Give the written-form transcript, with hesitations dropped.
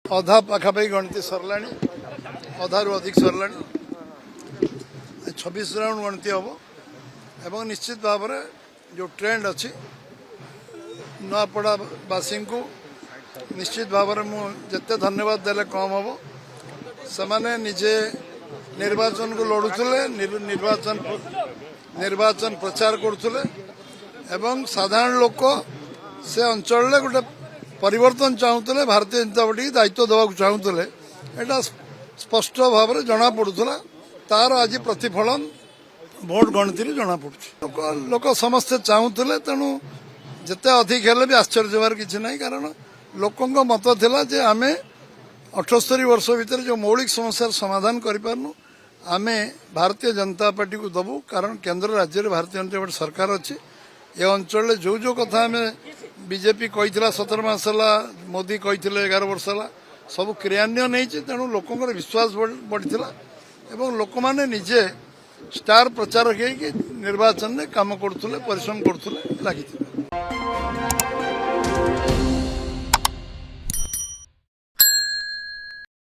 ଅଧା ପାଖାପାଖି ଗଣତି ସରିଲାଣି, ଅଧାରୁ ଅଧିକ ସରିଲାଣି। 26 ରାଉଣ୍ଡ ଗଣତି ହେବ ଏବଂ ନିଶ୍ଚିତ ଭାବରେ ଯେଉଁ ଟ୍ରେଣ୍ଡ ଅଛି ନୂଆପଡ଼ାବାସୀଙ୍କୁ ନିଶ୍ଚିତ ଭାବରେ ମୁଁ ଯେତେ ଧନ୍ୟବାଦ ଦେଲେ କମ୍ ହେବ। ସେମାନେ ନିଜେ ନିର୍ବାଚନକୁ ଲଢ଼ୁଥିଲେ, ନିର୍ବାଚନ ପ୍ରଚାର କରୁଥିଲେ ଏବଂ ସାଧାରଣ ଲୋକ ସେ ଅଞ୍ଚଳରେ ଗୋଟେ ପରିବର୍ତ୍ତନ ଚାହୁଁଥିଲେ, ଭାରତୀୟ ଜନତା ପାର୍ଟିକୁ ଦାୟିତ୍ୱ ଦେବାକୁ ଚାହୁଁଥିଲେ। ଏଇଟା ସ୍ପଷ୍ଟ ଭାବରେ ଜଣାପଡ଼ୁଥିଲା। ତାର ଆଜି ପ୍ରତିଫଳନ ଭୋଟ ଗଣତିରୁ ଜଣାପଡ଼ୁଛି। ଲୋକ ସମସ୍ତେ ଚାହୁଁଥିଲେ, ତେଣୁ ଯେତେ ଅଧିକ ହେଲେ ବି ଆଶ୍ଚର୍ଯ୍ୟ ହେବାର କିଛି ନାହିଁ। କାରଣ ଲୋକଙ୍କ ମତ ଥିଲା ଯେ ଆମେ 78 ବର୍ଷ ଭିତରେ ଯେଉଁ ମୌଳିକ ସମସ୍ୟାର ସମାଧାନ କରିପାରୁନୁ, ଆମେ ଭାରତୀୟ ଜନତା ପାର୍ଟିକୁ ଦେବୁ। କାରଣ କେନ୍ଦ୍ର ରାଜ୍ୟରେ ଭାରତୀୟ ଜନତା ପାର୍ଟି ସରକାର ଅଛି। ଏ ଅଞ୍ଚଳରେ ଯେଉଁ କଥା ଆମେ ବିଜେପି କହିଥିଲା 17 ମାସ ହେଲା, ମୋଦି କହିଥିଲେ 11 ବର୍ଷ ହେଲା, ସବୁ କ୍ରିୟାନ୍ୱୟନ ହେଇଛି। ତେଣୁ ଲୋକଙ୍କର ବିଶ୍ୱାସ ବଢ଼ିଥିଲା ଏବଂ ଲୋକମାନେ ନିଜେ ଷ୍ଟାର ପ୍ରଚାରକ ହେଇକି ନିର୍ବାଚନରେ କାମ କରୁଥିଲେ, ପରିଶ୍ରମ କରୁଥିଲେ, ଲାଗିଥିଲେ।